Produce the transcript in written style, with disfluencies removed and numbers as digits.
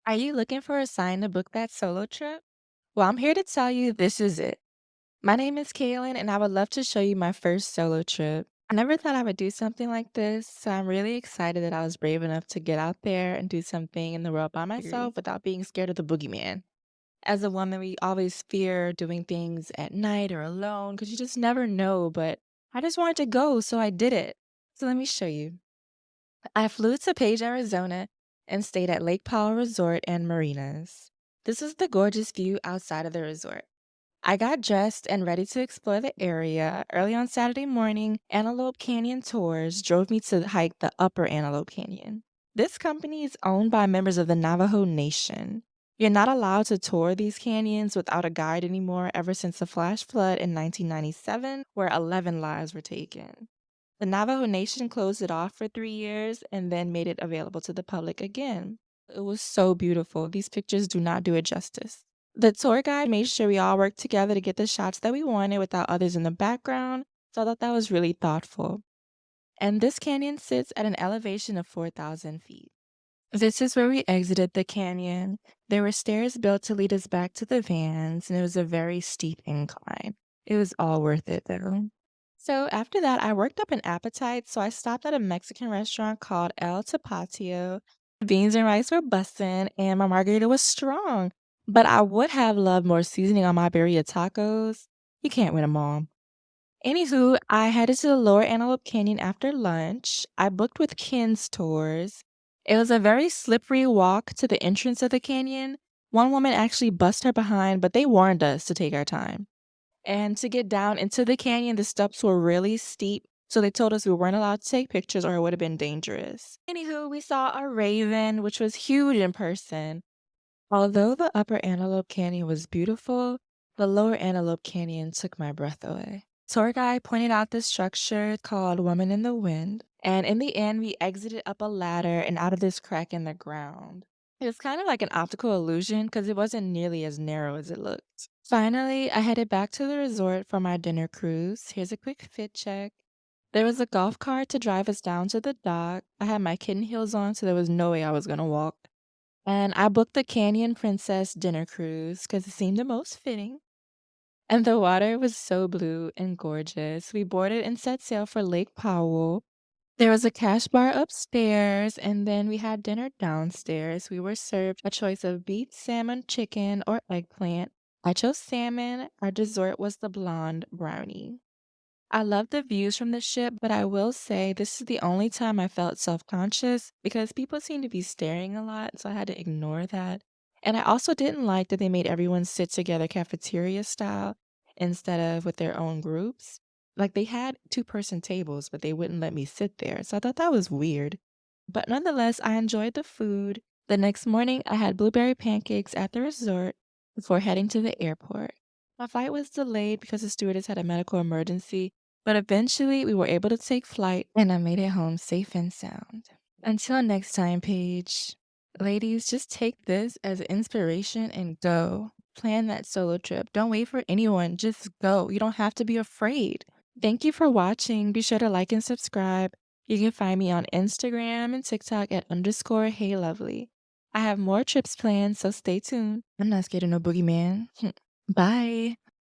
Are you looking for a sign to book that solo trip? Well, I'm here to tell you this is it. My name is Kaylin, and I would love to show you my first solo trip. I never thought I would do something like this, so I'm really excited that I was brave enough to get out there and do something in the world by myself without being scared of the boogeyman. As a woman, we always fear doing things at night or alone because you just never know, but I just wanted to go, so I did it. So let me show you. I flew to Page, Arizona, and stayed at Lake Powell Resort and Marinas. This is the gorgeous view outside of the resort. I got dressed and ready to explore the area. Early on Saturday morning, Antelope Canyon Tours drove me to hike the Upper Antelope Canyon. This company is owned by members of the Navajo Nation. You're not allowed to tour these canyons without a guide anymore ever since the flash flood in 1997, where 11 lives were taken. The Navajo Nation closed it off for 3 years and then made it available to the public again. It was so beautiful. These pictures do not do it justice. The tour guide made sure we all worked together to get the shots that we wanted without others in the background, so I thought that was really thoughtful. And this canyon sits at an elevation of 4,000 feet. This is where we exited the canyon. There were stairs built to lead us back to the vans, and it was a very steep incline. It was all worth it, though. So after that, I worked up an appetite, so I stopped at a Mexican restaurant called El Tapatio. The beans and rice were bussin', and my margarita was strong. But I would have loved more seasoning on my birria tacos. You can't win 'em all. Anywho, I headed to the Lower Antelope Canyon after lunch. I booked with Ken's Tours. It was a very slippery walk to the entrance of the canyon. One woman actually bust her behind, but they warned us to take our time. And to get down into the canyon, the steps were really steep, so they told us we weren't allowed to take pictures or it would have been dangerous. Anywho, we saw a raven, which was huge in person. Although the Upper Antelope Canyon was beautiful, the Lower Antelope Canyon took my breath away. Tour guide pointed out this structure called Woman in the Wind, and in the end, we exited up a ladder and out of this crack in the ground. It was kind of like an optical illusion because it wasn't nearly as narrow as it looked. Finally, I headed back to the resort for my dinner cruise. Here's a quick fit check. There was a golf cart to drive us down to the dock. I had my kitten heels on, so there was no way I was gonna walk. And I booked the Canyon Princess dinner cruise because it seemed the most fitting. And the water was so blue and gorgeous. We boarded and set sail for Lake Powell. There was a cash bar upstairs, and then we had dinner downstairs. We were served a choice of beef, salmon, chicken, or eggplant. I chose salmon. Our dessert was the blonde brownie. I love the views from the ship, but I will say this is the only time I felt self-conscious because people seem to be staring a lot, so I had to ignore that. And I also didn't like that they made everyone sit together cafeteria style instead of with their own groups. Like they had two-person tables, but they wouldn't let me sit there. So I thought that was weird. But nonetheless, I enjoyed the food. The next morning, I had blueberry pancakes at the resort before heading to the airport. My flight was delayed because the stewardess had a medical emergency, but eventually we were able to take flight and I made it home safe and sound. Until next time, Paige. Ladies, just take this as inspiration and go. Plan that solo trip. Don't wait for anyone. Just go. You don't have to be afraid. Thank you for watching. Be sure to like and subscribe. You can find me on Instagram and TikTok at _HeyLovely. I have more trips planned, so stay tuned. I'm not scared of no boogeyman. Bye.